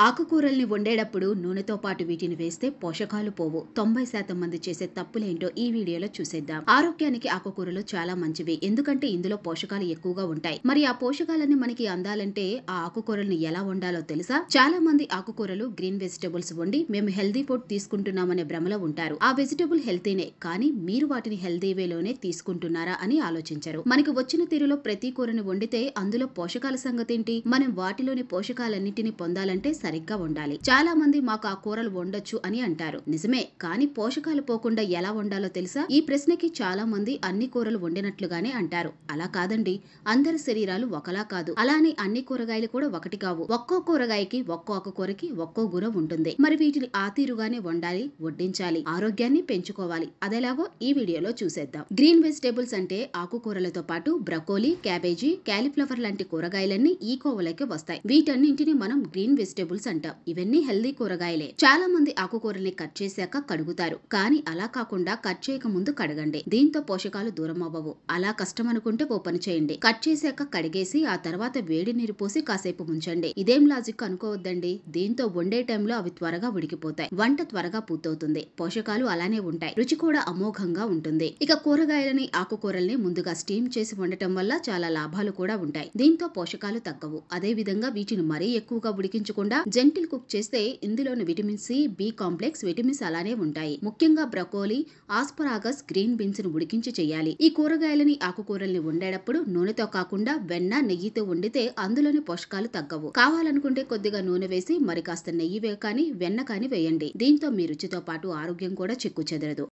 ఆకుకూరల్ని వండేటప్పుడు నూనెతో పాటు వీటిని వేస్తే పోషకాలు పోవు. 90% మంది చేసే తప్పులేంటో ఈ వీడియోలో చూసేద్దాం. ఆరోగ్యానికి ఆకుకూరలు చాలా మంచివి, ఎందుకంటే ఇందులో పోషకాలు ఎక్కువగా ఉంటాయి. మరి ఆ పోషకాలన్నీ మనకి అందాలంటే ఆ ఆకుకూరల్ని ఎలా వండాలో తెలుసా? చాలా మంది ఆకుకూరలు గ్రీన్ వెజిటబుల్స్ వండి మేము హెల్దీ ఫుడ్ తీసుకుంటున్నామనే భ్రమలో ఉంటారు. ఆ వెజిటబుల్ హెల్తీనే, కానీ మీరు వాటిని హెల్దీ వేలోనే తీసుకుంటున్నారా అని ఆలోచించరు. మనకి వచ్చిన తీరులో ప్రతి కూరని వండితే అందులో పోషకాల సంగతేంటి? మనం వాటిలోని పోషకాలన్నింటినీ పొందాలంటే సరిగ్గా వండాలి. చాలా మంది మాకు ఆ కూరలు వండొచ్చు అని అంటారు. నిజమే, కానీ పోషకాలు పోకుండా ఎలా వండాలో తెలుసా? ఈ ప్రశ్నకి చాలా మంది అన్ని కూరలు వండినట్లుగానే అంటారు. అలా కాదండి, అందరి శరీరాలు ఒకలా కాదు. అలానే అన్ని కూరగాయలు కూడా ఒకటి కావు. ఒక్కో కూరగాయకి ఒక్కో ఆకుకూరకి ఒక్కో గుణం ఉంటుంది. మరి వీటిని ఆ తీరుగానే వండాలి, వడ్డించాలి, ఆరోగ్యాన్ని పెంచుకోవాలి. అదేలాగో ఈ వీడియోలో చూసేద్దాం. గ్రీన్ వెజిటేబుల్స్ అంటే ఆకుకూరలతో పాటు బ్రకోలీ, క్యాబేజీ, క్యాలీఫ్లవర్ లాంటి కూరగాయలన్నీ ఈ కోవలోకి వస్తాయి. వీటన్నింటినీ మనం గ్రీన్ వెజిటేబుల్స్ అంటాం. ఇవన్నీ హెల్దీ కూరగాయలే. చాలా మంది ఆకుకూరల్ని కట్ చేశాక కడుగుతారు, కానీ అలా కాకుండా కట్ చేయక ముందు కడగండి. దీంతో పోషకాలు దూరం అవ్వవు. అలా కష్టం అనుకుంటే ఓ పని చేయండి, కట్ చేశాక కడిగేసి ఆ తర్వాత వేడి నీరు పోసి కాసేపు ఉంచండి. ఇదేం లాజిక్ అనుకోవద్దండి. దీంతో వండే టైంలో అవి త్వరగా ఉడికిపోతాయి, వంట త్వరగా పూర్తవుతుంది, పోషకాలు అలానే ఉంటాయి, రుచి కూడా అమోఘంగా ఉంటుంది. ఇక కూరగాయలని, ఆకుకూరల్ని ముందుగా స్టీమ్ చేసి వండటం వల్ల చాలా లాభాలు కూడా ఉంటాయి. దీంతో పోషకాలు తగ్గవు. అదే విధంగా వీటిని మరీ ఎక్కువగా ఉడికించకుండా జెంటిల్ కుక్ చేస్తే ఇందులోని vitamin C, B complex vitamins అలానే ఉంటాయి. ముఖ్యంగా బ్రకోలీ, ఆస్పరాగస్, గ్రీన్ బీన్స్ ను ఉడికించి చేయాలి. ఈ కూరగాయలని, ఆకుకూరల్ని వండేటప్పుడు నూనెతో కాకుండా వెన్న, నెయ్యితో వండితే అందులోని పోషకాలు తగ్గవు. కావాలనుకుంటే కొద్దిగా నూనె వేసి మరి కాస్త నెయ్యి కానీ వెన్న కానీ వేయండి. దీంతో మీ రుచితో పాటు ఆరోగ్యం కూడా చిక్కు చెదరదు.